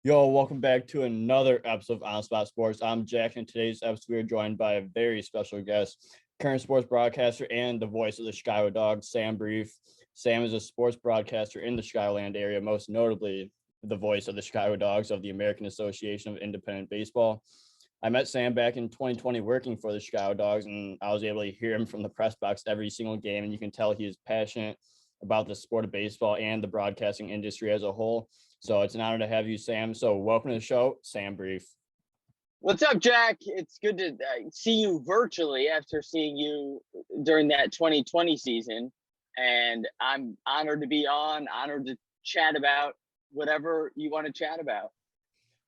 Yo, welcome back to another episode of On Spot Sports. I'm Jack, and today's episode we are joined by a very special guest, current sports broadcaster and the voice of the Chicago Dogs, Sam Brief. Sam is a sports broadcaster in the Chicagoland area, most notably the voice of the Chicago Dogs of the American Association of Independent Baseball. I met Sam back in 2020 working for the Chicago Dogs, and I was able to hear him from the press box every single game, and you can tell he is passionate about the sport of baseball and the broadcasting industry as a whole. So it's an honor to have you, Sam. So welcome to the show, Sam Brief. What's up, Jack? It's good to see you virtually after seeing you during that 2020 season. And I'm honored to be on, honored to chat about whatever you want to chat about.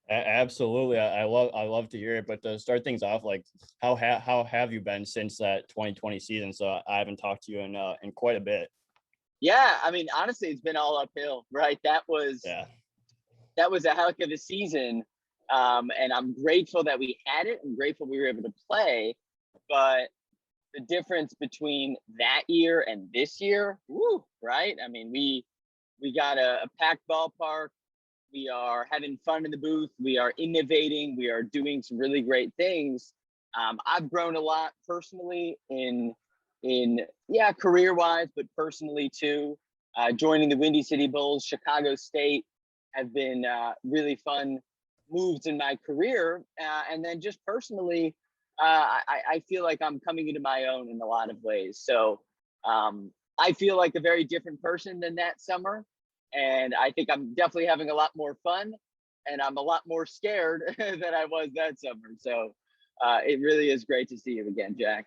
Absolutely. I love to hear it. But to start things off, like how have you been since that 2020 season? So I haven't talked to you in quite a bit. Yeah, I mean, honestly, it's been all uphill, right? That was a heck of a season. And I'm grateful that we had it. I'm grateful we were able to play. But the difference between that year and this year, right? I mean, we got a packed ballpark. We are having fun in the booth. We are innovating. We are doing some really great things. I've grown a lot personally in career-wise, but personally too. Joining the Windy City Bulls, Chicago State have been really fun moves in my career. And then just personally, I feel like I'm coming into my own in a lot of ways. So I feel like a very different person than that summer. And I think I'm definitely having a lot more fun, and I'm a lot more scared than I was that summer. So it really is great to see you again, Jack.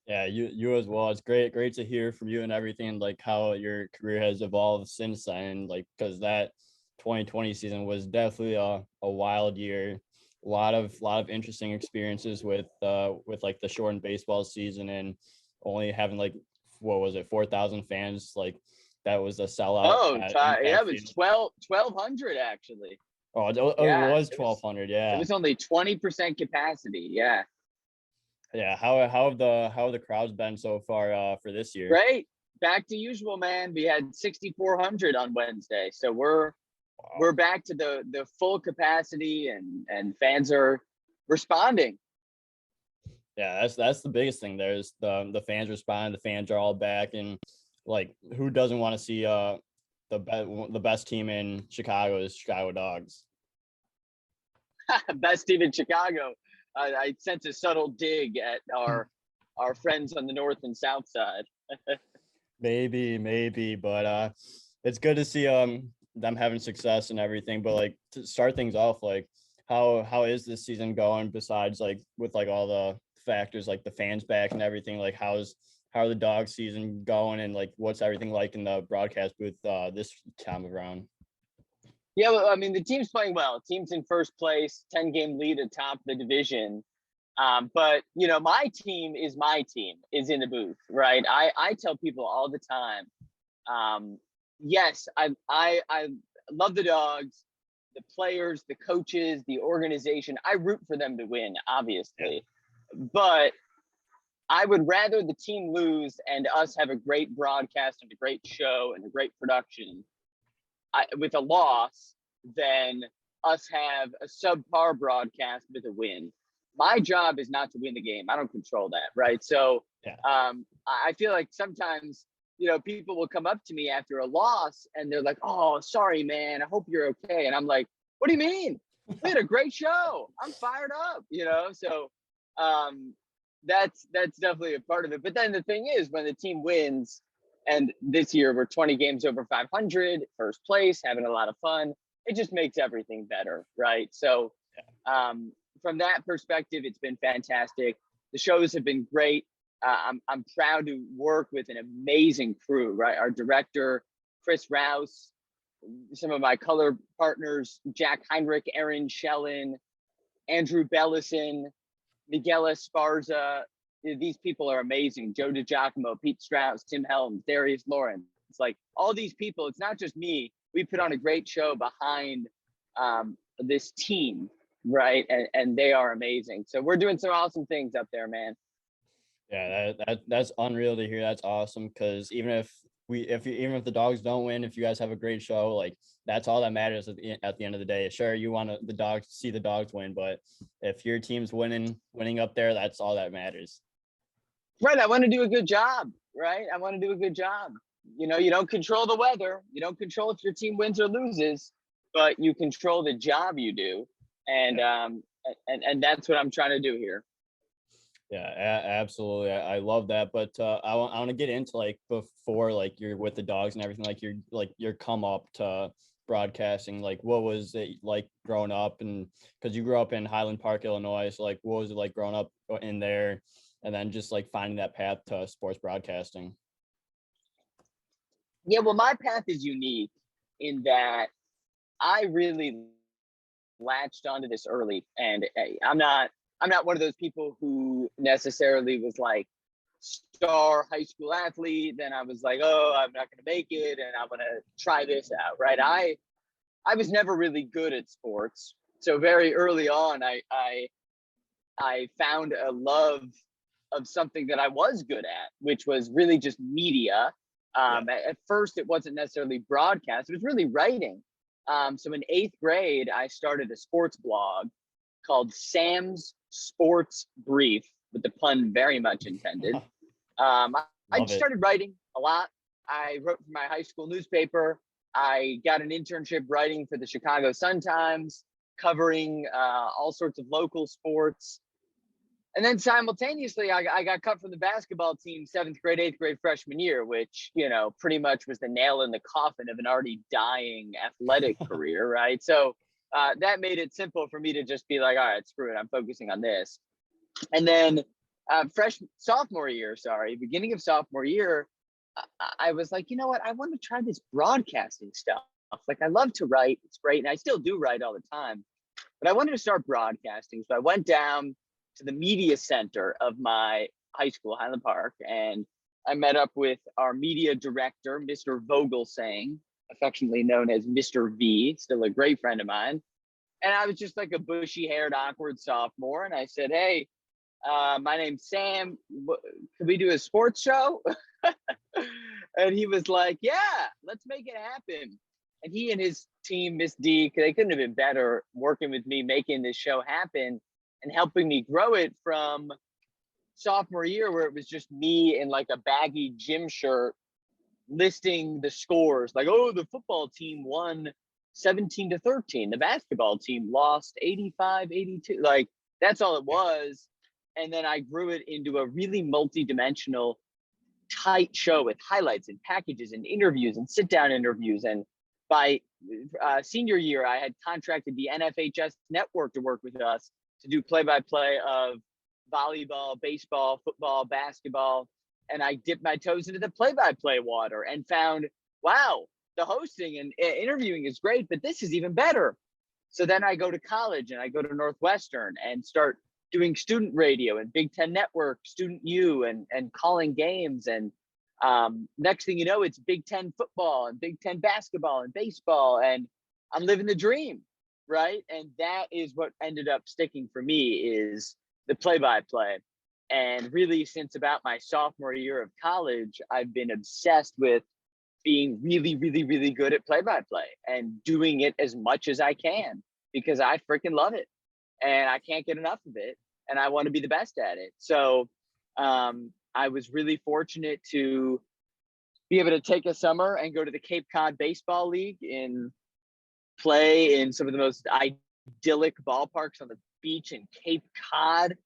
Yeah, you as well. It's great to hear from you and everything, like how your career has evolved since then. Like, because that 2020 season was definitely a wild year. A lot of interesting experiences with like the shortened baseball season and only having like, what was it, 4,000 fans. Like that was a sellout. Oh, it was 1,200 actually. Oh, it was 1,200. Yeah, it was only 20% capacity. Yeah. Yeah. How have the crowds been so far for this year? Great. Back to usual, man. We had 6,400 on Wednesday, so we're back to the full capacity, and fans are responding. Yeah, that's the biggest thing. There's the fans respond. The fans are all back, and like, who doesn't want to see the best team in Chicago is Chicago Dogs. Best team in Chicago. I sense a subtle dig at our friends on the north and south side. maybe, but it's good to see them having success and everything. But like, to start things off, like how is this season going? Besides like with like all the factors like the fans back and everything, like how are the dog season going, and like what's everything like in the broadcast booth this time around? Yeah, well, I mean, the team's playing well. Team's in first place, 10-game lead atop the division. But you know, my team is in the booth, right? I tell people all the time, yes, I love the Dogs, the players, the coaches, the organization. I root for them to win, obviously, but I would rather the team lose and us have a great broadcast and a great show and a great production with a loss than us have a subpar broadcast with a win. My job is not to win the game. I don't control that, right? So I feel like sometimes, you know, people will come up to me after a loss and they're like, "Oh, sorry, man. I hope you're okay." And I'm like, "What do you mean? We had a great show. I'm fired up," you know? So that's definitely a part of it. But then the thing is, when the team wins, and this year we're 20 games over 500, first place, having a lot of fun, it just makes everything better, right? So from that perspective, it's been fantastic. The shows have been great. I'm proud to work with an amazing crew, right? Our director, Chris Rouse, some of my color partners, Jack Heinrich, Aaron Schellen, Andrew Bellison, Miguel Esparza. These people are amazing. Joe DiGiacomo, Pete Strauss, Tim Helms, Darius Lawrence. It's like all these people, it's not just me. We put on a great show behind this team, right? And they are amazing. So we're doing some awesome things up there, man. Yeah, that's unreal to hear. That's awesome, because even if even if the dogs don't win, if you guys have a great show, like that's all that matters at the end of the day. Sure, you want the dogs to see the dogs win, but if your team's winning up there, that's all that matters. Right. I want to do a good job, right? I want to do a good job. You know, you don't control the weather. You don't control if your team wins or loses, but you control the job you do. And that's what I'm trying to do here. Yeah, absolutely. I love that. But I want to get into like before like you're with the dogs and everything, like your come up to broadcasting. Like what was it like growing up? And because you grew up in Highland Park, Illinois, so like what was it like growing up in there, and then just like finding that path to sports broadcasting? Yeah, well, my path is unique in that I really latched onto this early, and I'm not one of those people who necessarily was like star high school athlete. Then I was like, oh, I'm not going to make it, and I'm going to try this out, right? I was never really good at sports, so very early on, I found a love of something that I was good at, which was really just media. At first, it wasn't necessarily broadcast; it was really writing. So in 8th grade, I started a sports blog called Sam's Sports Brief, with the pun very much intended. I started writing a lot. I wrote for my high school newspaper. I got an internship writing for the Chicago Sun-Times, covering all sorts of local sports. And then simultaneously, I got cut from the basketball team 7th grade, 8th grade freshman year, which, you know, pretty much was the nail in the coffin of an already dying athletic career, right? So that made it simple for me to just be like, all right, screw it, I'm focusing on this. And then beginning of sophomore year, I was like, you know what, I want to try this broadcasting stuff. Like, I love to write, it's great, and I still do write all the time, but I wanted to start broadcasting. So I went down to the media center of my high school, Highland Park, and I met up with our media director, Mr. Vogelsang, affectionately known as Mr. V, still a great friend of mine. And I was just like a bushy-haired, awkward sophomore, and I said, hey, my name's Sam. Could we do a sports show? And he was like, yeah, let's make it happen. And he and his team, Miss D, they couldn't have been better working with me, making this show happen and helping me grow it from sophomore year, where it was just me in like a baggy gym shirt listing the scores, like, oh, the football team won 17-13. The basketball team lost 85-82. Like, that's all it was. And then I grew it into a really multi-dimensional, tight show with highlights and packages and interviews and sit-down interviews. And by senior year, I had contracted the NFHS network to work with us to do play-by-play of volleyball, baseball, football, basketball. And I dipped my toes into the play-by-play water and found, wow, the hosting and interviewing is great, but this is even better. So then I go to college and I go to Northwestern and start doing student radio and Big Ten Network, Student U, and calling games. And next thing you know, it's Big Ten football and Big Ten basketball and baseball. And I'm living the dream, right? And that is what ended up sticking for me, is the play-by-play. And really, since about my sophomore year of college, I've been obsessed with being really, really, really good at play-by-play and doing it as much as I can, because I freaking love it and I can't get enough of it, and I want to be the best at it. So I was really fortunate to be able to take a summer and go to the Cape Cod Baseball League and play in some of the most idyllic ballparks on the beach in Cape Cod,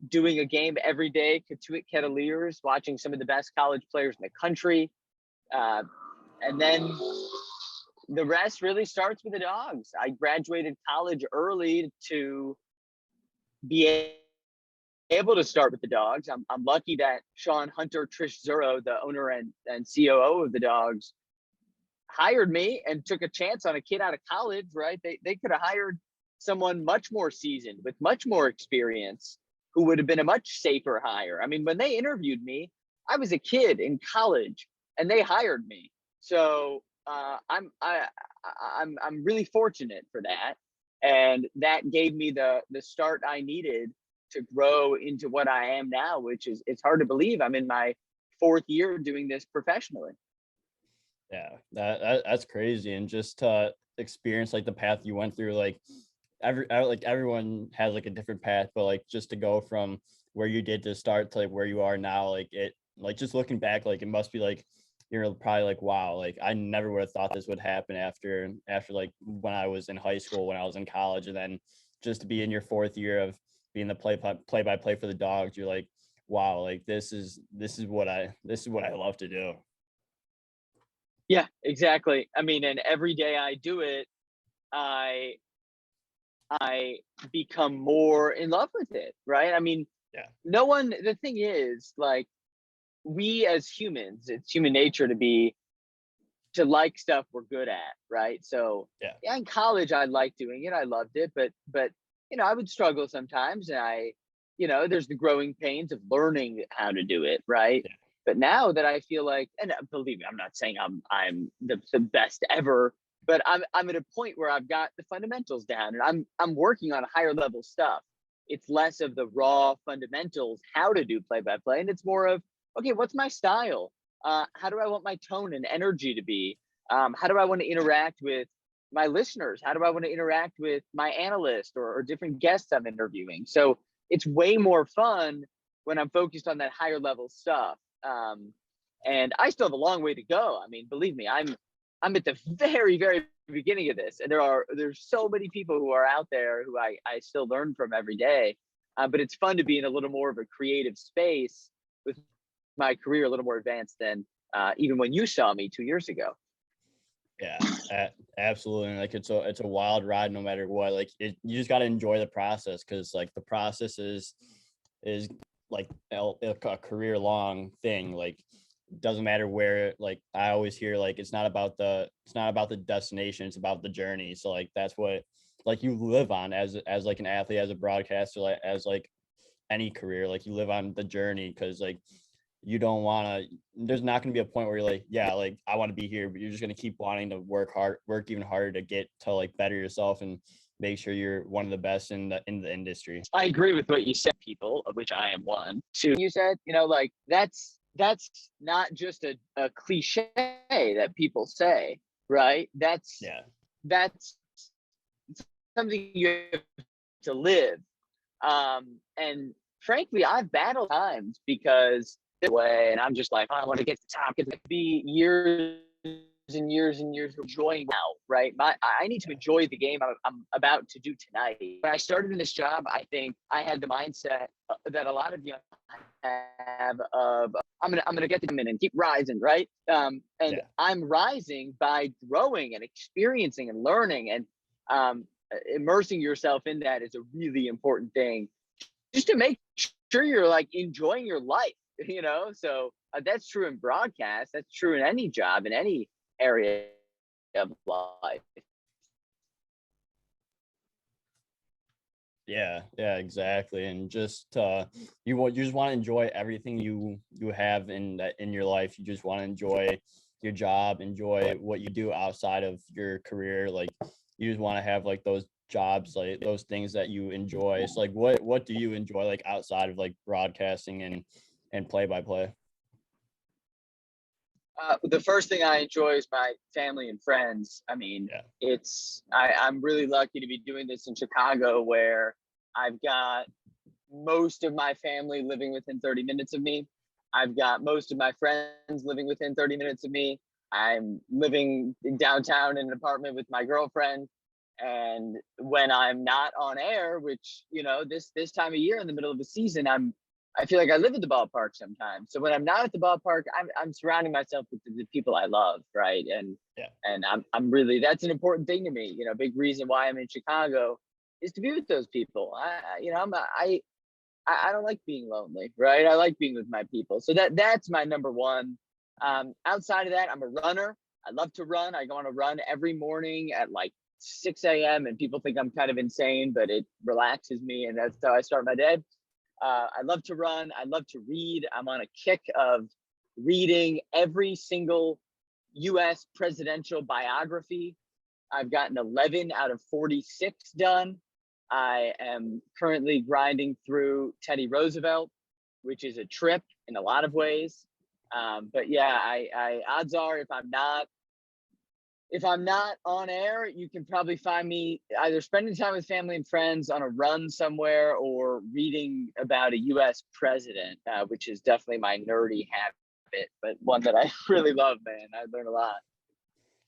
doing a game every day, Katuitt Kettleers, watching some of the best college players in the country. And then the rest really starts with the dogs. I graduated college early to be able to start with the dogs. I'm lucky that Sean Hunter, Trish Zuro, the owner and COO of the dogs, hired me and took a chance on a kid out of college, right? They could have hired someone much more seasoned with much more experience, who would have been a much safer hire. I mean, when they interviewed me, I was a kid in college and they hired me. So I'm really fortunate for that. And that gave me the start I needed to grow into what I am now, which is, it's hard to believe I'm in my 4th year doing this professionally. Yeah, that's crazy. And just to experience like the path you went through, like like everyone has like a different path, but like just to go from where you did to start to like where you are now, like it like just looking back, like it must be like you're probably like, wow, like I never would have thought this would happen after like when I was in high school, when I was in college, and then just to be in your fourth year of being the play by play for the Dogs, you're like, wow, like this is what I love to do. Yeah, exactly. I mean, and every day I do it, I I become more in love with it, right? I mean, Yeah, no one, the thing is, like, we as humans, it's human nature to like stuff we're good at, right? So, yeah, yeah, in college I liked doing it. I loved it, but I would struggle sometimes, and there's the growing pains of learning how to do it, right? yeah, But now that I feel like, and believe me, I'm not saying I'm the best ever, but I'm at a point where I've got the fundamentals down, and I'm working on higher level stuff. It's less of the raw fundamentals, how to do play by play, and it's more of, okay, what's my style? How do I want my tone and energy to be? How do I want to interact with my listeners? How do I want to interact with my analyst or different guests I'm interviewing? So it's way more fun when I'm focused on that higher level stuff. And I still have a long way to go. I mean, believe me, I'm at the very, very beginning of this, and there's so many people who are out there who I still learn from every day. But it's fun to be in a little more of a creative space with my career a little more advanced than even when you saw me 2 years ago. yeah. Absolutely. And like it's a wild ride no matter what. Like you just got to enjoy the process, because like the process is like a career long thing. Like doesn't matter where, like I always hear, like it's not about the destination, it's about the journey. So like that's what like you live on as like an athlete, as a broadcaster, like as like any career, like you live on the journey, because like you don't want to, there's not going to be a point where you're like, yeah, like I want to be here, but you're just going to keep wanting to work even harder to get to like better yourself and make sure you're one of the best in the industry. I agree with what you said, people, of which I am one. Too, you said, like that's not just a cliche that people say, right? Yeah, That's something you have to live. And frankly, I've battled times because way, and I'm just like, oh, I want to get to the top. It could be years and years and years of enjoying now, right? I need to enjoy the game I'm about to do tonight. When I started in this job, I think I had the mindset that a lot of you have of I'm gonna get to them and keep rising, right? And yeah, I'm rising by growing and experiencing and learning, and immersing yourself in that is a really important thing, just to make sure you're like enjoying your life. So that's true in broadcast, that's true in any job, in any area of life. yeah, exactly. And just you just want to enjoy everything you have in your life. You just want to enjoy your job, enjoy what you do outside of your career. Like you just want to have like those jobs, like those things that you enjoy. So like what do you enjoy like outside of like broadcasting and play by play? The first thing I enjoy is my family and friends. I mean, Yeah, I'm really lucky to be doing this in Chicago, where I've got most of my family living within 30 minutes of me. I've got most of my friends living within 30 minutes of me. I'm living downtown in an apartment with my girlfriend. And when I'm not on air, which, this time of year in the middle of the season, I feel like I live at the ballpark sometimes. So when I'm not at the ballpark, I'm surrounding myself with the people I love, right? And yeah, and I'm really, that's an important thing to me. Big reason why I'm in Chicago is to be with those people. I don't like being lonely, right? I like being with my people. So that's my number one. Outside of that, I'm a runner. I love to run. I go on a run every morning at like 6 a.m. and people think I'm kind of insane, but it relaxes me, and that's how I start my day. I love to run. I love to read. I'm on a kick of reading every single U.S. presidential biography. I've gotten 11 out of 46 done. I am currently grinding through Teddy Roosevelt, which is a trip in a lot of ways. But yeah, I odds are, if I'm not if I'm not on air, you can probably find me either spending time with family and friends on a run somewhere or reading about a U.S. president, which is definitely my nerdy habit, but one that I really love, man. I learn a lot.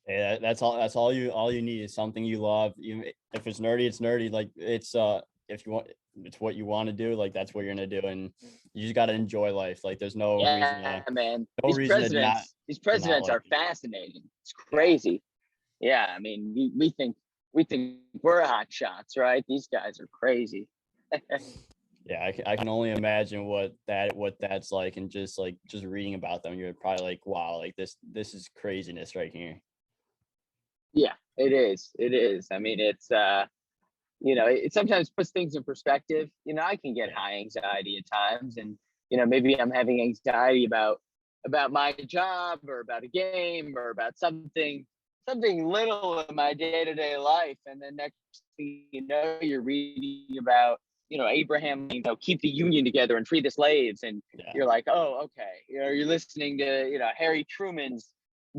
Yeah, that's all. That's all you need is something you love. Even if it's nerdy, it's nerdy. Like it's if you want, it's what you want to do. Like that's what you're gonna do, and you just gotta enjoy life. Like there's Yeah, man. no reason These to not presidents like are it. fascinating. It's Yeah. crazy. Yeah, I mean, we think we're hot shots, right? These guys are crazy. Yeah, I can only imagine what that's like, and just reading about them, you're probably like, wow, like this is craziness right here. Yeah, it is. It is. I mean, it's it sometimes puts things in perspective. I can get Yeah, high anxiety at times, and maybe I'm having anxiety about my job or about a game or about something little in my day-to-day life, and then next thing you know, you're reading about Abraham, keep the union together and free the slaves, and yeah, you're like, oh, okay. You're listening to Harry Truman's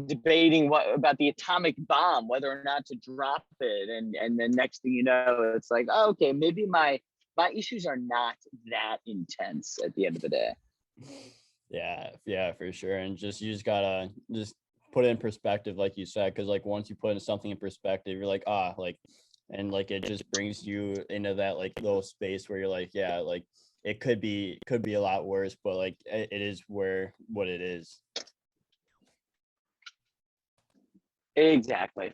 debating what about the atomic bomb, whether or not to drop it, and then next thing you know, it's like, oh, okay, maybe my issues are not that intense at the end of the day. yeah, for sure. And you just gotta just put it in perspective, like you said, because like once you put something in perspective, you're like, like, and like it just brings you into that like little space where you're like, yeah, like it could be a lot worse, but like it is what it is. Exactly.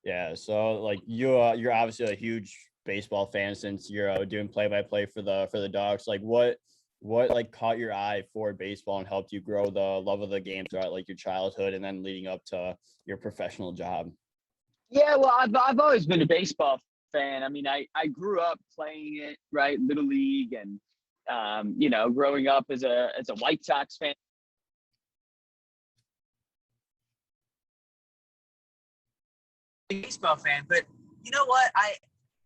Yeah, so like you're obviously a huge baseball fan since you're doing play by play for the Dogs. Like what like caught your eye for baseball and helped you grow the love of the game throughout like your childhood and then leading up to your professional job? Yeah, well, I've always been a baseball fan. I mean, I grew up playing it, right, little league, and growing up as a White Sox fan. Baseball fan, but you know what?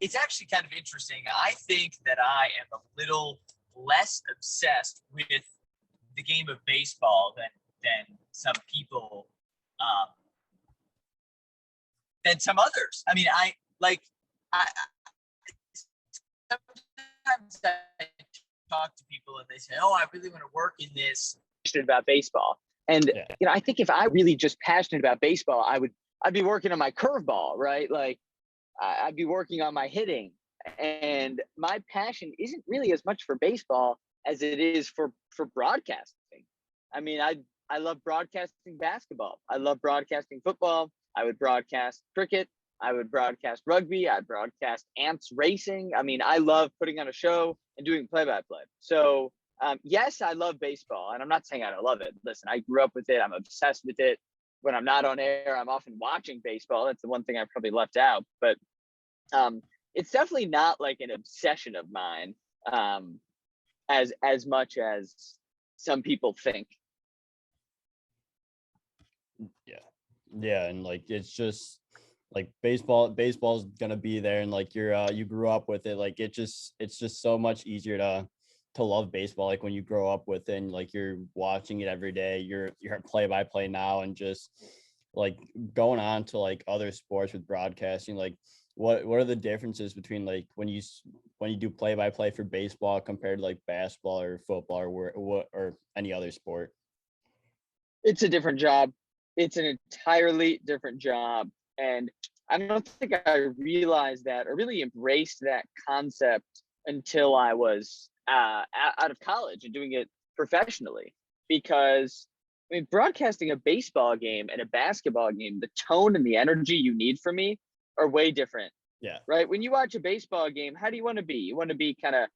It's actually kind of interesting. I think that I am a little less obsessed with the game of baseball than some people, um, than some others. I mean, I sometimes I talk to people and they say, "Oh, I really want to work in this." About baseball, and Yeah, I think if I really just passionate about baseball, I'd be working on my curveball, right? Like I'd be working on my hitting, and my passion isn't really as much for baseball as it is for broadcasting. I mean, I love broadcasting basketball. I love broadcasting football. I would broadcast cricket. I would broadcast rugby. I'd broadcast ants racing. I mean, I love putting on a show and doing play-by-play. So yes, I love baseball, and I'm not saying I don't love it. Listen, I grew up with it. I'm obsessed with it. When I'm not on air, I'm often watching baseball. That's the one thing I probably left out. But it's definitely not like an obsession of mine, as much as some people think. yeah, yeah, and like it's just like baseball's gonna be there, and like you grew up with it. Like it's just so much easier to love baseball like when you grow up with it and like you're watching it every day. You're play by play now, and just like going on to like other sports with broadcasting. Like what are the differences between like when you do play by play for baseball compared to like basketball or football or any other sport? It's a different job. It's an entirely different job. And I don't think I realized that or really embraced that concept until I was out of college and doing it professionally. Because, I mean, broadcasting a baseball game and a basketball game, the tone and the energy you need from me are way different, Yeah, right? When you watch a baseball game, how do you want to be? You want to be kind of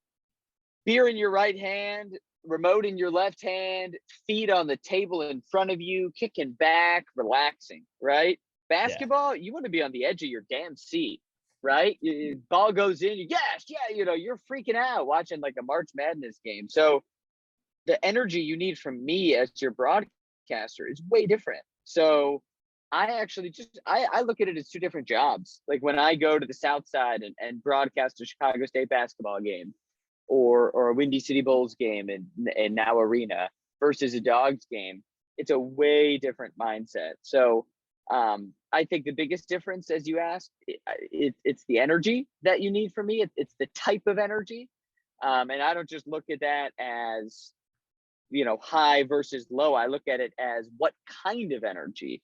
beer in your right hand, remote in your left hand, feet on the table in front of you, kicking back, relaxing, right? yeah, Basketball, you want to be on the edge of your damn seat, right? Ball goes in, yes, yeah, you're freaking out watching like a March Madness game. So the energy you need from me as your broadcaster is way different. So I actually I look at it as two different jobs. Like when I go to the South Side and broadcast a Chicago State basketball game, or a Windy City Bulls game in Now Arena versus a Dogs game. it's a way different mindset. So I think the biggest difference, as you asked, it's the energy that you need from me. It's the type of energy. And I don't just look at that as, high versus low. I look at it as what kind of energy.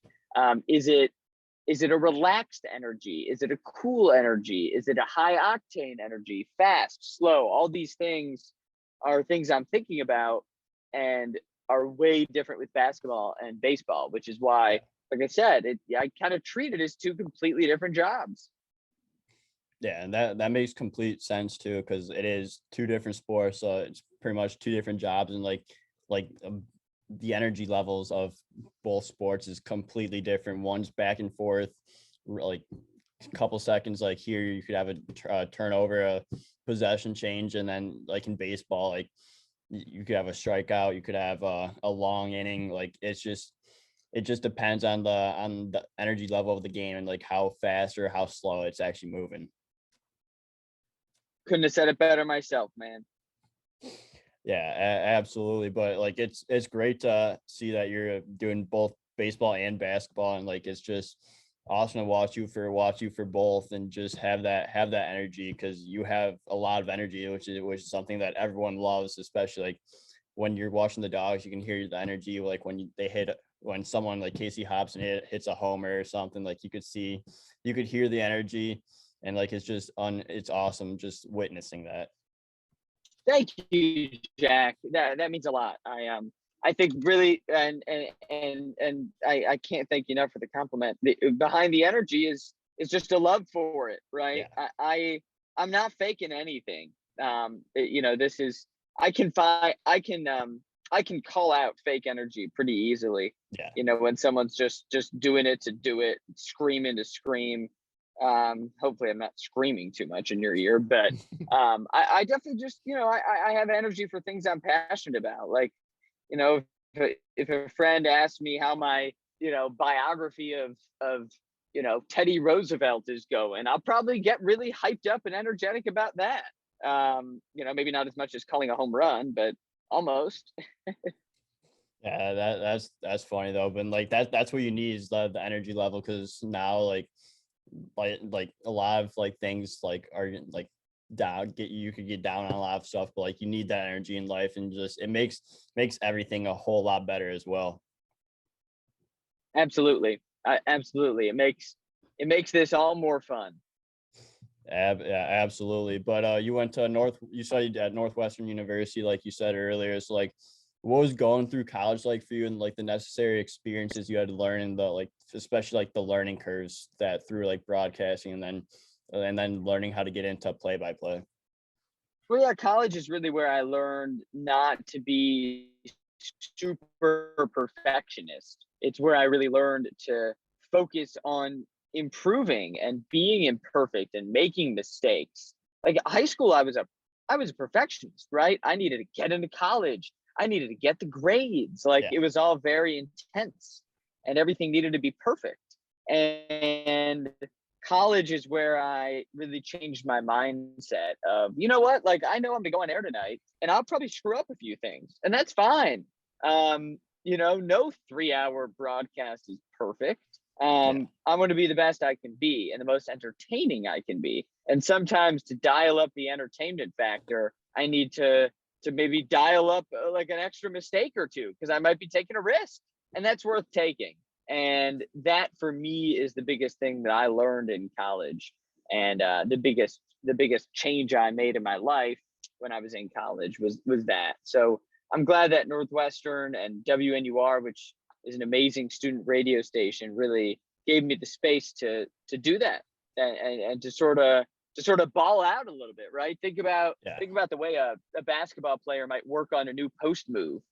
Is it a relaxed energy? Is it a cool energy? Is it a high octane energy? Fast, slow? All these things are things I'm thinking about and are way different with basketball and baseball, which is why, like I said, I kind of treat it as two completely different jobs. Yeah, and that makes complete sense too, because it is two different sports. So it's pretty much two different jobs, and the energy levels of both sports is completely different. One's back and forth, like a couple seconds. Like here, you could have a turnover, a possession change, and then like in baseball, like you could have a strikeout, you could have a long inning. Like it just depends on the energy level of the game and like how fast or how slow it's actually moving. Couldn't have said it better myself, man. Yeah, absolutely. But like it's great to see that you're doing both baseball and basketball, and like it's just awesome to watch you for both, and just have that energy, because you have a lot of energy, which is something that everyone loves, especially like when you're watching the Dogs. You can hear the energy, like when someone like Casey Hobson hits a homer or something. Like you could hear the energy, and like it's awesome just witnessing that. Thank you, Jack. That means a lot. I think really, and I can't thank you enough for the compliment. Behind the energy is just a love for it, right? Yeah. I'm not faking anything. This is I can call out fake energy pretty easily. Yeah. When someone's just doing it to do it, screaming to scream. Hopefully I'm not screaming too much in your ear, but I definitely just, I have energy for things I'm passionate about. Like, if a friend asks me how my, biography of Teddy Roosevelt is going, I'll probably get really hyped up and energetic about that. Maybe not as much as calling a home run, but almost. Yeah, that's funny though. But like that's what you need, is the energy level, because now like a lot of like things like are like you could get down on a lot of stuff, but like you need that energy in life, and just it makes everything a whole lot better as well. Absolutely. Absolutely. It makes this all more fun. Yeah, absolutely. But you studied at Northwestern University, like you said earlier. So like, what was going through college like for you, and like the necessary experiences you had to learn, and the like, especially like the learning curves that through like broadcasting, and then learning how to get into play by play. Well, yeah, college is really where I learned not to be super perfectionist. It's where I really learned to focus on improving and being imperfect and making mistakes. Like high school, I was a perfectionist, right? I needed to get into college. I needed to get the grades. Like Yeah. it was all very intense and everything needed to be perfect. And college is where I really changed my mindset of, you know what, like I know I'm gonna go on air tonight and I'll probably screw up a few things, and that's fine. No 3-hour broadcast is perfect. Yeah. I'm going to be the best I can be and the most entertaining I can be. And sometimes to dial up the entertainment factor, I need to maybe dial up like an extra mistake or two, because I might be taking a risk, and that's worth taking. And that for me is the biggest thing that I learned in college, and the biggest change I made in my life when I was in college was that. So I'm glad that Northwestern and WNUR, which is an amazing student radio station, really gave me the space to do that, and to sort of ball out a little bit, right? Think about Yeah. the way a basketball player might work on a new post move,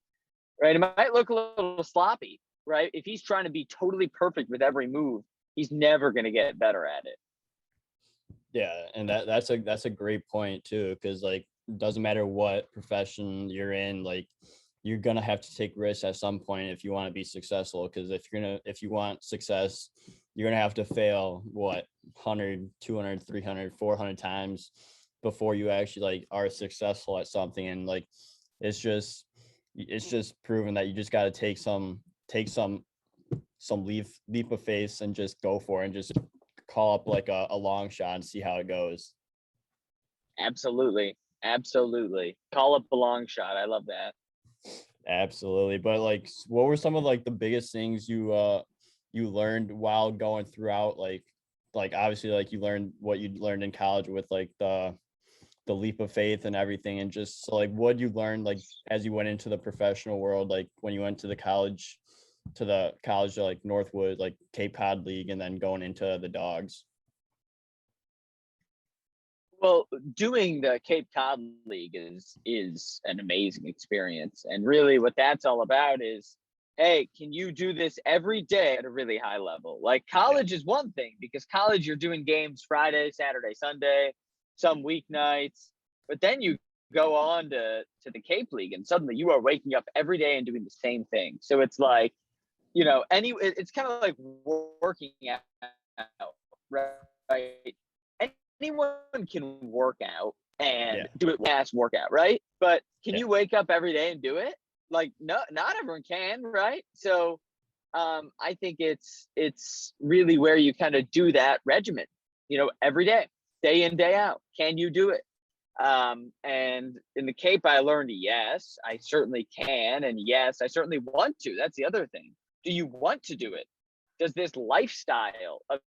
right? It might look a little sloppy, right? If he's trying to be totally perfect with every move, he's never going to get better at it. Yeah, and that's a great point too, because like it doesn't matter what profession you're in, like you're gonna have to take risks at some point if you want to be successful. Because if you want success, you're gonna have to fail 100, 200, 300, 400 times before you actually like are successful at something. And like it's just proven that you just got to take some leap of faith and just go for it and just call up like a long shot and see how it goes. Absolutely. Absolutely. Call up a long shot. I love that. Absolutely. But like, what were some of like the biggest things you learned while going throughout, like obviously like you learned what you learned in college with like the leap of faith and everything, and just so, like what you learned like as you went into the professional world, like when you went to the college like Northwood, like Cape Cod League, and then going into the Dogs. Well, doing the Cape Cod League is an amazing experience. And really what that's all about is, hey, can you do this every day at a really high level? Like college is one thing, because college you're doing games Friday, Saturday, Sunday, some weeknights, but then you go on to the Cape League and suddenly you are waking up every day and doing the same thing. So it's like, it's kind of like working out, right? Anyone can work out and do it last workout, right? But can you wake up every day and do it? Like, no, not everyone can, right? So I think it's really where you kind of do that regimen, every day in, day out. Can you do it? And in the Cape, I learned, yes, I certainly can. And yes, I certainly want to. That's the other thing. Do you want to do it? Does this lifestyle of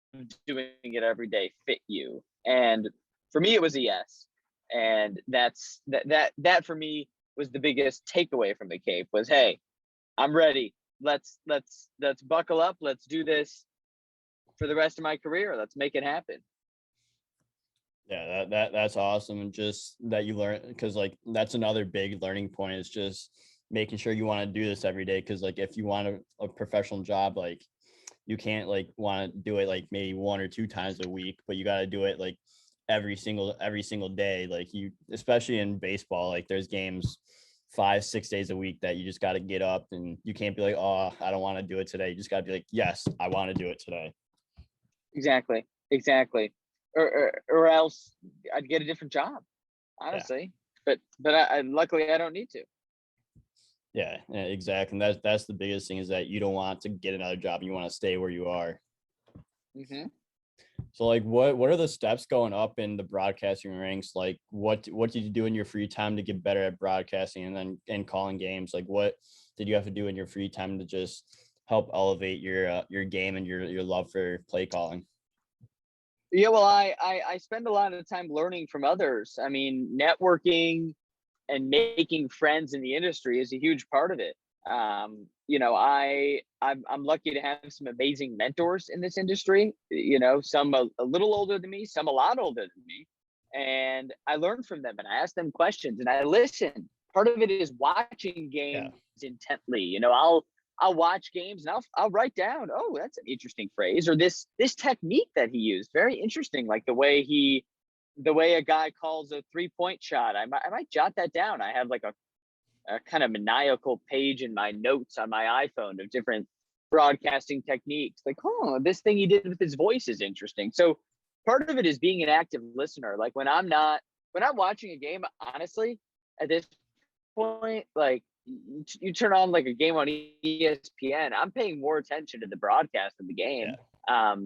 doing it every day fit you? And for me, it was a yes. And that for me was the biggest takeaway from the Cape was, hey, I'm ready. Let's buckle up. Let's do this for the rest of my career. Let's make it happen. Yeah, that's awesome. And just that you learn, because like that's another big learning point is just making sure you want to do this every day. Because like if you want a professional job, like you can't like want to do it like maybe 1 or 2 times a week, but you got to do it like every single day. Like you, especially in baseball, like there's games 5-6 days a week that you just got to get up, and you can't be like, oh, I don't want to do it today. You just got to be like, yes, I want to do it today. Exactly. Or else I'd get a different job, honestly. Yeah. But I luckily I don't need to. Yeah, exactly. And that's the biggest thing, is that you don't want to get another job. You want to stay where you are. Mm-hmm. So like what are the steps going up in the broadcasting ranks? Like what did you do in your free time to get better at broadcasting and calling games? Like what did you have to do in your free time to just help elevate your game and your love for play calling? Yeah, well, I spend a lot of time learning from others. I mean, networking and making friends in the industry is a huge part of it. I'm lucky to have some amazing mentors in this industry. Some a little older than me, some a lot older than me, and I learn from them and I ask them questions and I listen. Part of it is watching games intently. I'll watch games and I'll write down, oh, that's an interesting phrase, or this technique that he used, very interesting, like the way a guy calls a 3-point shot. I might jot that down. I have like a kind of maniacal page in my notes on my iPhone of different broadcasting techniques. Like, oh, this thing he did with his voice is interesting. So part of it is being an active listener. Like when I'm watching a game, honestly, at this point, like you turn on like a game on ESPN, I'm paying more attention to the broadcast of the game. Yeah.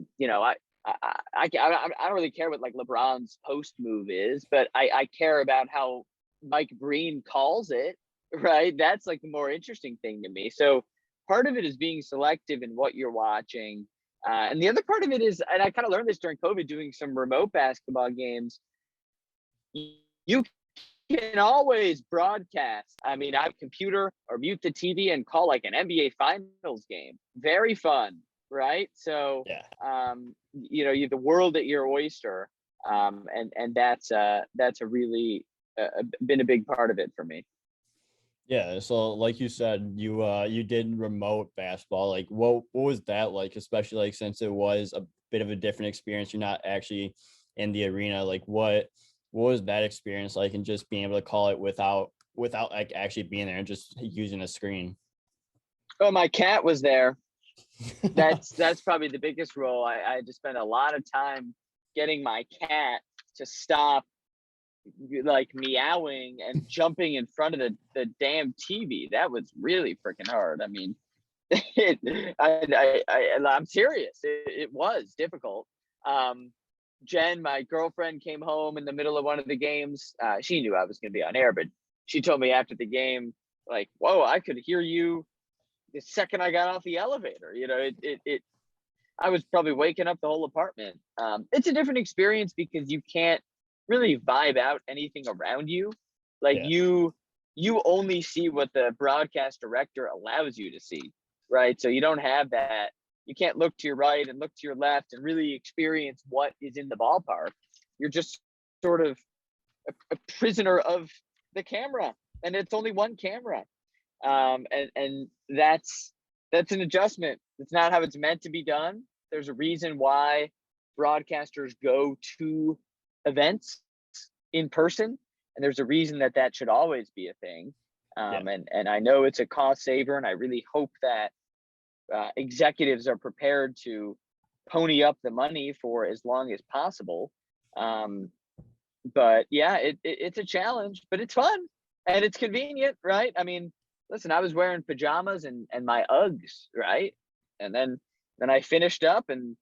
I don't really care what like LeBron's post move is, but I care about how Mike Breen calls it, right? That's like the more interesting thing to me. So part of it is being selective in what you're watching. And the other part of it is, and I kind of learned this during COVID doing some remote basketball games, you can always broadcast. I mean, I have a computer or mute the TV and call like an NBA Finals game. Very fun, right? So, you have the world at your oyster, and that's a really been a big part of it for me. Yeah, so like you said, you did remote basketball. Like, what was that like? Especially like since it was a bit of a different experience. You're not actually in the arena. Like, what was that experience like, and just being able to call it without like actually being there and just using a screen? Oh, my cat was there. That's probably the biggest role. I had to spend a lot of time getting my cat to stop like meowing and jumping in front of the damn TV. That was really freaking hard. I mean, I'm serious. It was difficult. Jen, my girlfriend, came home in the middle of one of the games. She knew I was going to be on air, but she told me after the game, like, "Whoa, I could hear you the second I got off the elevator." I was probably waking up the whole apartment. It's a different experience because you can't really vibe out anything around you. Like Yeah. you only see what the broadcast director allows you to see, right? So you don't have that. You can't look to your right and look to your left and really experience what is in the ballpark. You're just sort of a prisoner of the camera, and it's only one camera. And that's an adjustment. It's not how it's meant to be done. There's a reason why broadcasters go to events in person, and there's a reason that that should always be a thing. Yeah. And I know it's a cost saver, and I really hope that executives are prepared to pony up the money for as long as possible. But yeah, it's a challenge, but it's fun and it's convenient, right? I mean, listen, I was wearing pajamas and my Uggs, right? And then I finished up and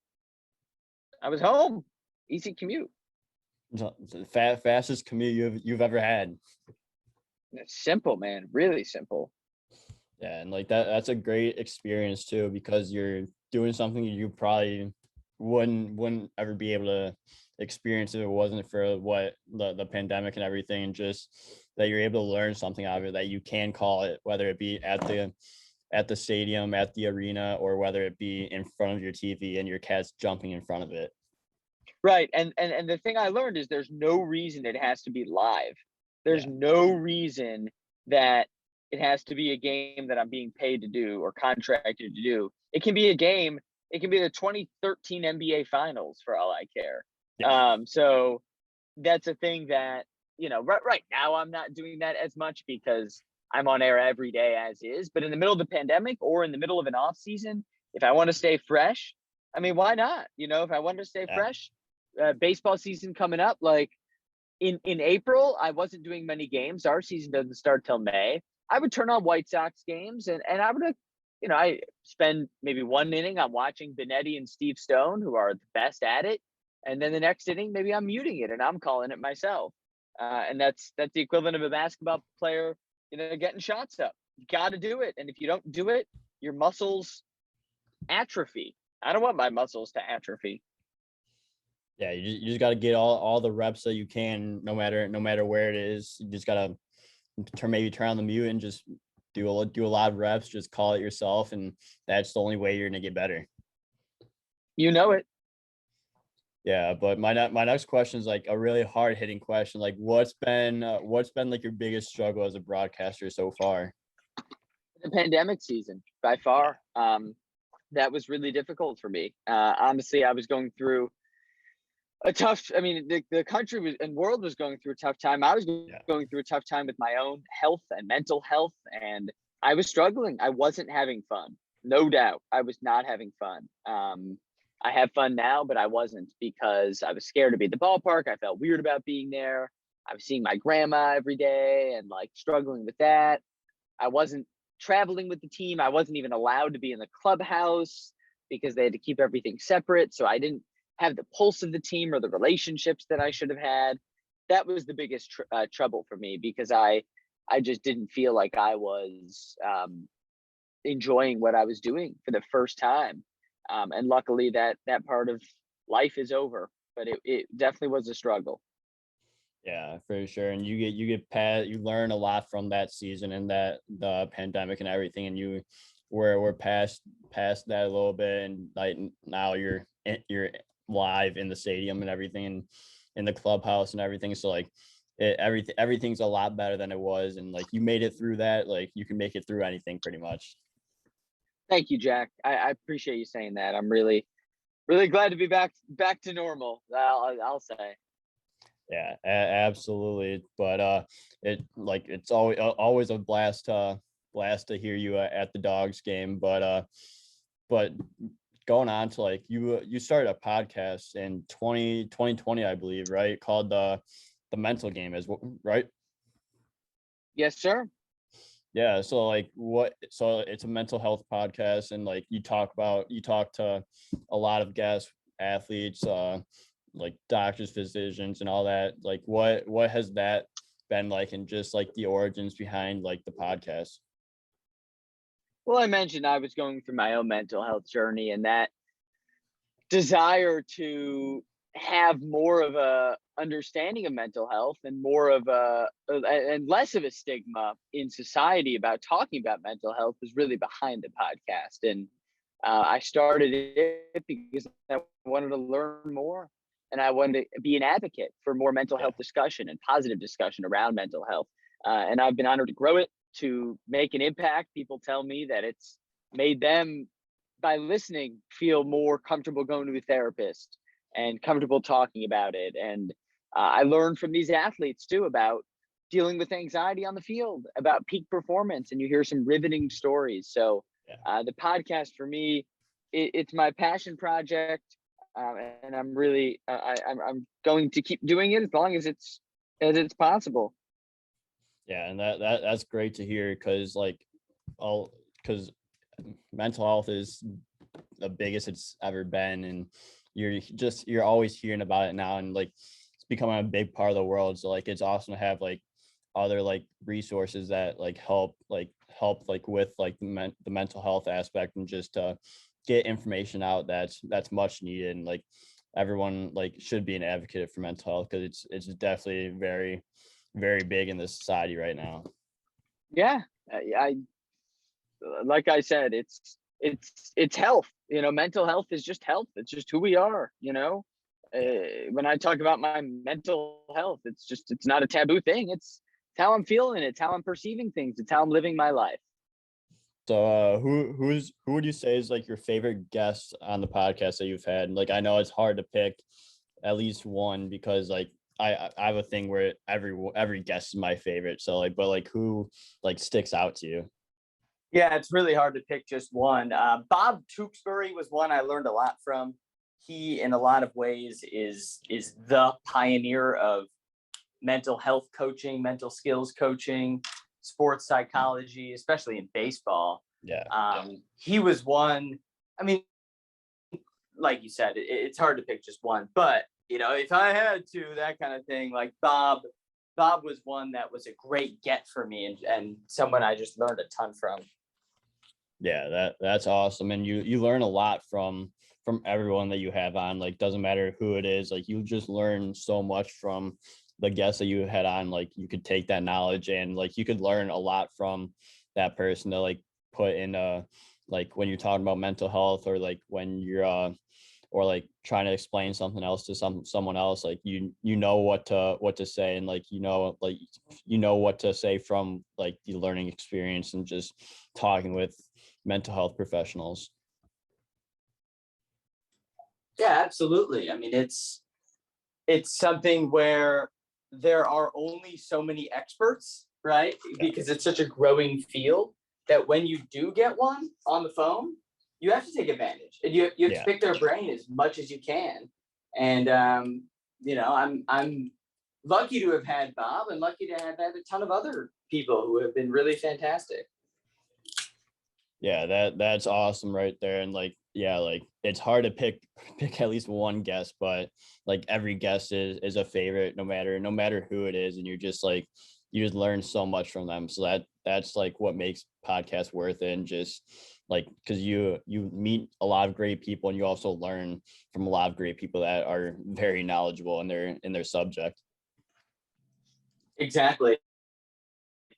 I was home. Easy commute. It's the fastest commute you've ever had. It's simple, man. Really simple. Yeah, and like that's a great experience too, because you're doing something you probably wouldn't ever be able to experience if it wasn't for what the pandemic and everything, and just that you're able to learn something out of it, that you can call it, whether it be at the stadium, at the arena, or whether it be in front of your TV and your cat's jumping in front of it. Right. And the thing I learned is there's no reason it has to be live. There's Yeah. no reason that it has to be a game that I'm being paid to do or contracted to do. It can be a game. It can be the 2013 NBA Finals for all I care. Yeah. So that's a thing that, right now I'm not doing that as much because I'm on air every day as is. But in the middle of the pandemic or in the middle of an off season, if I want to stay fresh, I mean, why not? If I wanted to stay Yeah. fresh, baseball season coming up, like in April, I wasn't doing many games. Our season doesn't start till May. I would turn on White Sox games and I would, I spend maybe one inning I'm watching Benetti and Steve Stone, who are the best at it. And then the next inning, maybe I'm muting it and I'm calling it myself. And that's the equivalent of a basketball player, getting shots up. You got to do it. And if you don't do it, your muscles atrophy. I don't want my muscles to atrophy. Yeah, you just got to get all the reps that you can, no matter where it is. You just got to turn on the mute and just do a lot of reps. Just call it yourself, and that's the only way you're gonna get better. You know it. Yeah, but my next question is like a really hard hitting question. Like, what's been like your biggest struggle as a broadcaster so far? The pandemic season, by far. That was really difficult for me. Honestly, I was going through the country was and world was going through a tough time. I was going through a tough time with my own health and mental health, and I was struggling. I wasn't having fun. No doubt. I was not having fun. I have fun now, but I wasn't because I was scared to be at the ballpark. I felt weird about being there. I was seeing my grandma every day and like struggling with that. I wasn't traveling with the team. I wasn't even allowed to be in the clubhouse because they had to keep everything separate. So I didn't have the pulse of the team or the relationships that I should have had. That was the biggest trouble for me because I just didn't feel like I was enjoying what I was doing for the first time. And luckily that part of life is over, but it definitely was a struggle. Yeah, for sure. And you get past, you learn a lot from that season and that the pandemic and everything, and we're past that a little bit, and like now you're live in the stadium and everything, and in the clubhouse and everything. So like everything's a lot better than it was, and like you made it through that. Like you can make it through anything pretty much. Thank you, Jack. I appreciate you saying that. I'm really glad to be back to normal. I'll say. Yeah, absolutely. But it's always a blast to hear you at the Dogs game. But going on to like you started a podcast in 2020, I believe, right? Called the Mental Game, as well, right? Yes, sir. Yeah, so like so it's a mental health podcast, and like you talk to a lot of guests, athletes, like doctors, physicians, and all that. Like what has that been like, and just like the origins behind like the podcast? Well, I mentioned I was going through my own mental health journey, and that desire to have more of a understanding of mental health and more of a and less of a stigma in society about talking about mental health was really behind the podcast. And I started it because I wanted to learn more, and I wanted to be an advocate for more mental Yeah. health discussion and positive discussion around mental health. And I've been honored to grow it, to make an impact. People tell me that it's made them, by listening, feel more comfortable going to a therapist and comfortable talking about it. And I learned from these athletes too about dealing with anxiety on the field, about peak performance, and you hear some riveting stories. So Yeah. the podcast for me, it's my passion project, and I'm really I'm going to keep doing it as long as it's possible. Yeah, and that's great to hear, because because mental health is the biggest it's ever been, and you're always hearing about it now, and like it's becoming a big part of the world. So like it's awesome to have like other like resources that like help like with like the mental health aspect, and just get information out that's much needed. And like everyone like should be an advocate for mental health, because it's definitely very big in this society right now. Yeah, I like I said, it's health. You know, mental health is just health. It's just who we are. You know, Yeah. when I talk about my mental health, it's not a taboo thing. It's how I'm feeling. It's how I'm perceiving things. It's how I'm living my life. So who would you say is like your favorite guest on the podcast that you've had? And like I know it's hard to pick at least one, because like I have a thing where every guest is my favorite. So like, but like who like sticks out to you? Yeah, it's really hard to pick just one. Bob Tewksbury was one I learned a lot from. He, in a lot of ways, is the pioneer of mental health coaching, mental skills coaching, sports psychology, especially in baseball. Yeah. He was one. I mean, like you said, it's hard to pick just one. But if I had to, that kind of thing, like Bob was one that was a great get for me, and someone I just learned a ton from. Yeah, that's awesome. And you learn a lot from everyone that you have on. Like doesn't matter who it is, like you just learn so much from the guests that you had on. Like you could take that knowledge, and like you could learn a lot from that person to like put in like when you're talking about mental health, or like when you're or like trying to explain something else to someone else. Like you know what to say, and like you know what to say from like the learning experience, and just talking with mental health professionals. Yeah, absolutely. I mean, it's something where there are only so many experts, right? Because it's such a growing field that when you do get one on the phone, you have to take advantage, and you have to pick their brain as much as you can. And I'm lucky to have had Bob, and lucky to have had a ton of other people who have been really fantastic. Yeah, that's awesome right there. And like like it's hard to pick at least one guest, but like every guest is a favorite, no matter who it is. And you're just like you just learn so much from them. So that's like what makes podcasts worth it. And just like because you meet a lot of great people, and you also learn from a lot of great people that are very knowledgeable in their subject. Exactly.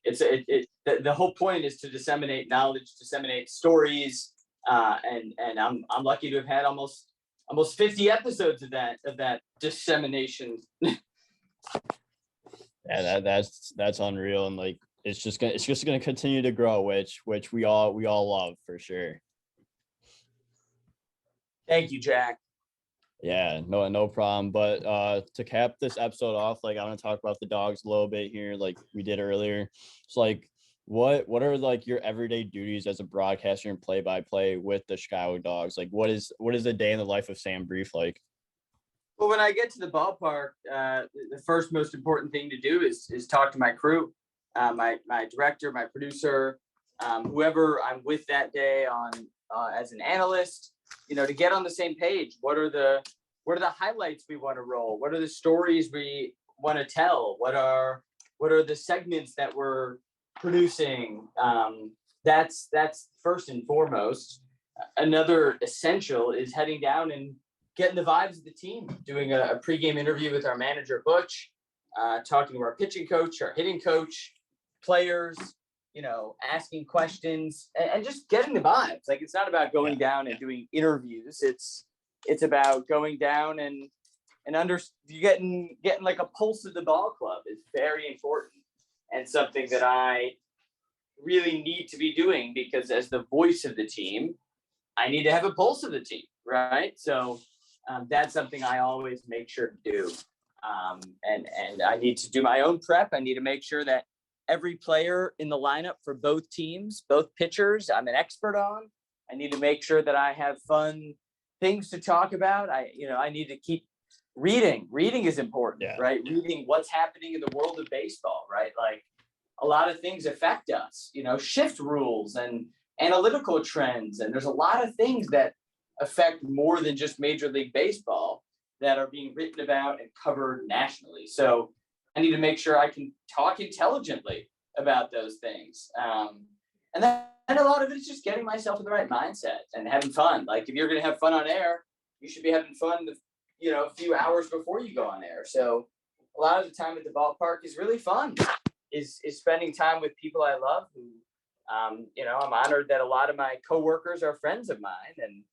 The whole point is to disseminate knowledge, disseminate stories, and I'm lucky to have had almost 50 episodes of that dissemination. Yeah, that's unreal. And like it's just gonna continue to grow, which we all love for sure. Thank you, Jack. Yeah, no problem. But to cap this episode off, like I want to talk about the dogs a little bit here, like we did earlier. It's like what are like your everyday duties as a broadcaster and play-by-play with the Chicago Dogs? Like what is a day in the life of Sam Brief like? Well, when I get to the ballpark, the first most important thing to do is talk to my crew. my director, my producer, whoever I'm with that day on as an analyst, to get on the same page. What are the highlights we want to roll? What are the stories we want to tell? What are the segments that we're producing? That's first and foremost. Another essential is heading down and getting the vibes of the team, doing a pregame interview with our manager, Butch, talking to our pitching coach, our hitting coach, players, asking questions and just getting the vibes. Like, it's not about going down and doing interviews. It's about going down and you getting like a pulse of the ball club is very important, and something that I really need to be doing, because as the voice of the team, I need to have a pulse of the team, right? So that's something I always make sure to do. And I need to do my own prep. I need to make sure that every player in the lineup for both teams, both pitchers, I'm an expert on. I need to make sure that I have fun things to talk about. I need to keep reading. Reading is important, right? Reading what's happening in the world of baseball, right? Like, a lot of things affect us, shift rules and analytical trends. And there's a lot of things that affect more than just Major League Baseball that are being written about and covered nationally. So I need to make sure I can talk intelligently about those things. And then a lot of it is just getting myself in the right mindset and having fun. Like, if you're going to have fun on air, you should be having fun, a few hours before you go on air. So a lot of the time at the ballpark is really fun, is spending time with people I love who, I'm honored that a lot of my coworkers are friends of mine, and,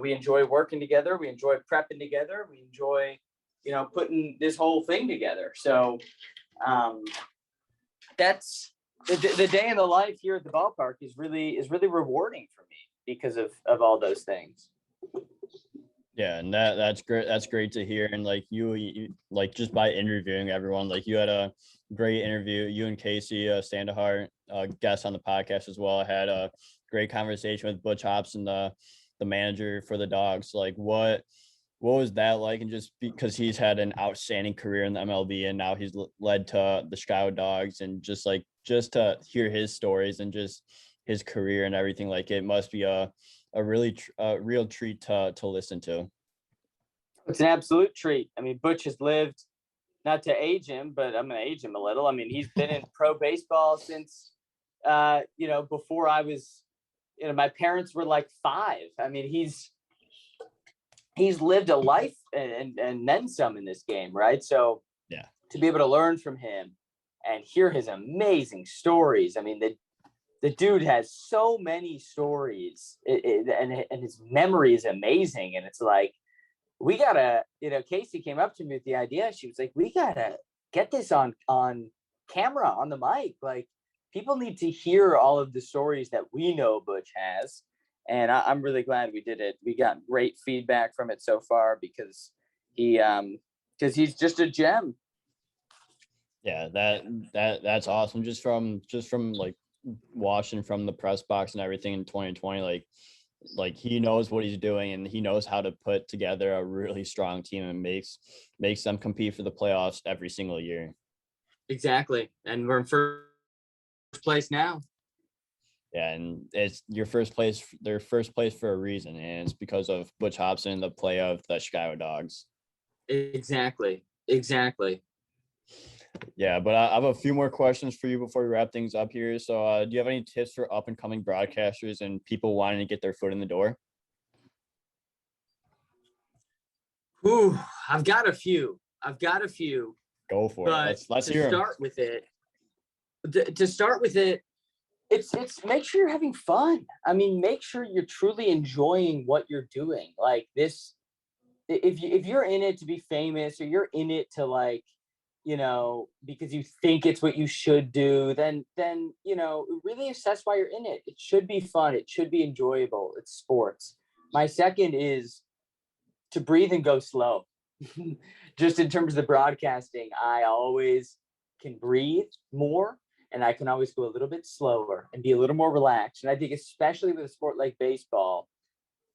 we enjoy working together. We enjoy prepping together. We enjoy, putting this whole thing together. So that's the day in the life here at the ballpark is really rewarding for me because of all those things. Yeah, and that's great. That's great to hear. And like you like, just by interviewing everyone, like, you had a great interview. You and Casey Sandahart, guest on the podcast as well, had a great conversation with Butch Hobson, the manager for the Dogs. Like, what was that like? And just because he's had an outstanding career in the MLB, and now he's led to the Chicago Dogs, and just to hear his stories and just his career and everything, like, it must be a real treat to listen to. It's an absolute treat. I mean, Butch has lived, not to age him, but I'm going to age him a little. I mean, he's been in pro baseball since, before I was, my parents were like 5. I mean, he's lived a life and then some in this game, right? So to be able to learn from him and hear his amazing stories. I mean, the dude has so many stories, and his memory is amazing. And it's like, we gotta, Casey came up to me with the idea. She was like, we gotta get this on camera, on the mic. Like, people need to hear all of the stories that we know Butch has. And I'm really glad we did it. We got great feedback from it so far, because he's just a gem. Yeah, that's awesome. Just from like watching from the press box and everything in 2020, like he knows what he's doing, and he knows how to put together a really strong team, and makes them compete for the playoffs every single year. Exactly. And we're in first place now. Yeah, and it's their first place for a reason, and it's because of Butch Hobson and the play of the Chicago Dogs. Exactly. Yeah, but I have a few more questions for you before we wrap things up here. So do you have any tips for up and coming broadcasters and people wanting to get their foot in the door? Ooh, I've got a few. Go for it. Let's hear them. To start with it, it's make sure you're having fun. I mean, make sure you're truly enjoying what you're doing. Like this, if you're in it to be famous, or you're in it to, like, because you think it's what you should do, then really assess why you're in it. It should be fun. It should be enjoyable. It's sports. My second is to breathe and go slow. Just in terms of the broadcasting, I always can breathe more, and I can always go a little bit slower and be a little more relaxed. And I think especially with a sport like baseball,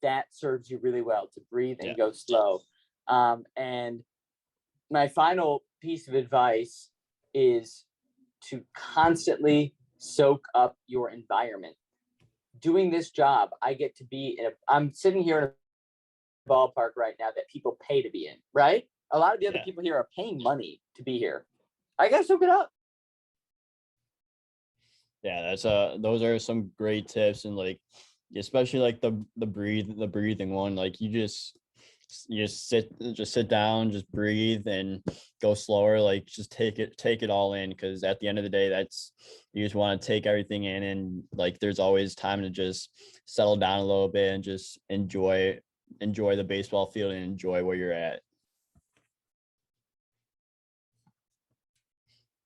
that serves you really well, to breathe and go slow. And my final piece of advice is to constantly soak up your environment. Doing this job, I get to be I'm sitting here in a ballpark right now that people pay to be in, right? A lot of the other people here are paying money to be here. I gotta soak it up. Yeah, that's those are some great tips, and like especially like the breathing one. Like you just sit down, just breathe and go slower. Like just take it all in, because at the end of the day, that's you just want to take everything in, and like there's always time to just settle down a little bit and just enjoy the baseball field and enjoy where you're at.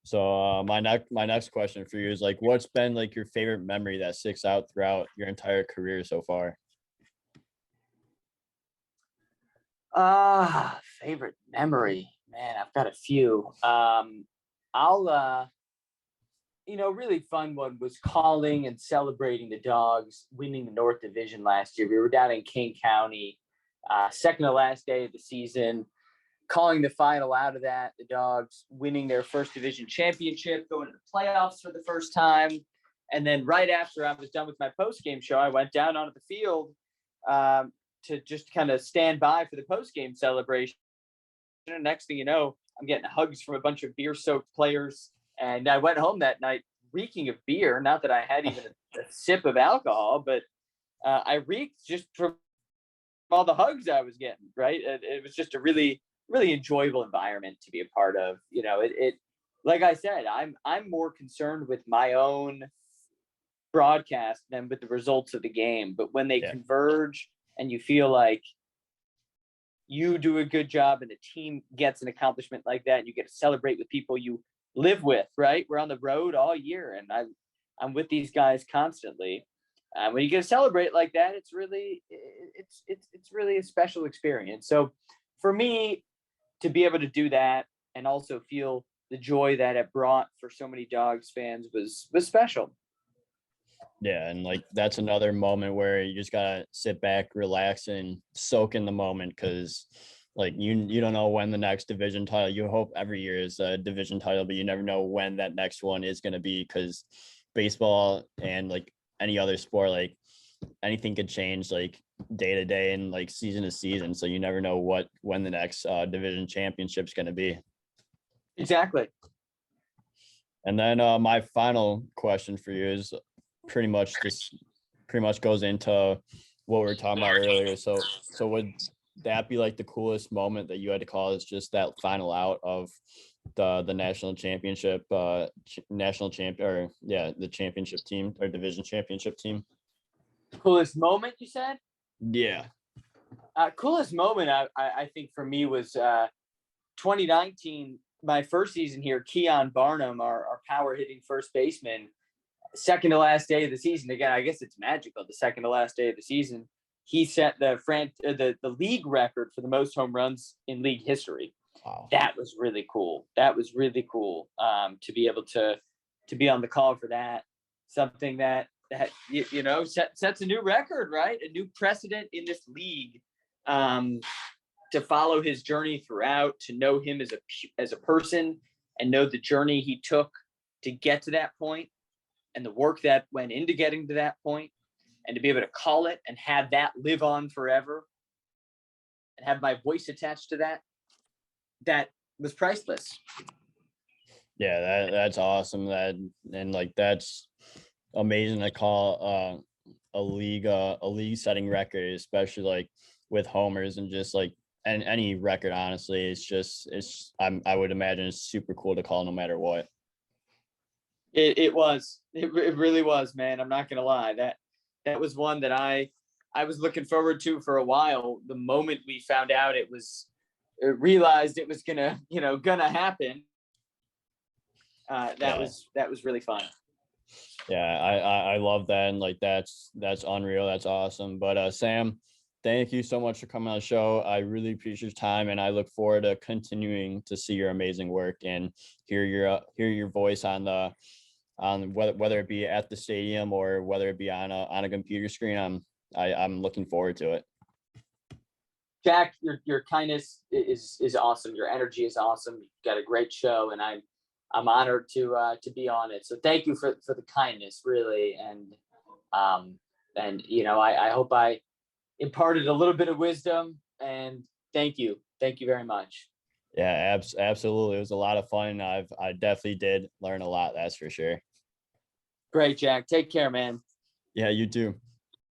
So my next question for you is like, what's been like your favorite memory that sticks out throughout your entire career so far? Favorite memory, man. I've got a few. I'll really fun one was calling and celebrating the Dogs winning the North Division last year. We were down in King County, second to last day of the season, calling the final out of that, the Dogs winning their first division championship, going to the playoffs for the first time. And then right after I was done with my post-game show, I went down onto the field to just kind of stand by for the post-game celebration. And next thing you know, I'm getting hugs from a bunch of beer-soaked players. And I went home that night reeking of beer. Not that I had even a sip of alcohol, but I reeked just from all the hugs I was getting, right? It was just a really, really enjoyable environment to be a part of. It like I said, I'm more concerned with my own broadcast than with the results of the game. But when they converge and you feel like you do a good job and the team gets an accomplishment like that, and you get to celebrate with people you live with, right? We're on the road all year, and I'm with these guys constantly. When you get to celebrate like that, it's really a special experience. So for me to be able to do that and also feel the joy that it brought for so many Dogs fans was special. Yeah, and like that's another moment where you just gotta sit back, relax, and soak in the moment, because like you don't know when the next division title. You hope every year is a division title, but you never know when that next one is going to be, because baseball and like any other sport, like anything could change like day to day and like season to season. So you never know when the next division championship is going to be. Exactly. And then my final question for you is pretty much goes into what we were talking about earlier. So would that be like the coolest moment that you had to call, is just that final out of the national championship, the championship team or division championship team? Coolest moment, you said? Yeah. Coolest moment, I think for me was 2019, my first season here. Keon Barnum, our power hitting first baseman, second to last day of the season. Again, I guess it's magical. The second to last day of the season, he set the league record for the most home runs in league history. Wow. That was really cool. To be able to be on the call for that. Something that sets a new record, right? A new precedent in this league. To follow his journey throughout, to know him as a person, and know the journey he took to get to that point, and the work that went into getting to that point, and to be able to call it and have that live on forever and have my voice attached to that was priceless. Yeah, that's awesome. And like that's amazing to call a league setting record, especially like with homers and just like and any record. Honestly, I would imagine it's super cool to call no matter what. It really was, man. I'm not gonna lie. That was one that I was looking forward to for a while. The moment we found out realized it was gonna happen. That was really fun. Yeah, I love that, and like that's unreal. That's awesome. But Sam, thank you so much for coming on the show. I really appreciate your time, and I look forward to continuing to see your amazing work and hear your voice on whether it be at the stadium or whether it be on a computer screen. I'm looking forward to it. Jack, your kindness is awesome. Your energy is awesome. You've got a great show, and I'm honored to be on it. So thank you for the kindness, really. And you know, I hope I imparted a little bit of wisdom, and thank you very much. Yeah, absolutely. It was a lot of fun. I definitely did learn a lot. That's for sure. Great, Jack. Take care, man. Yeah, you too.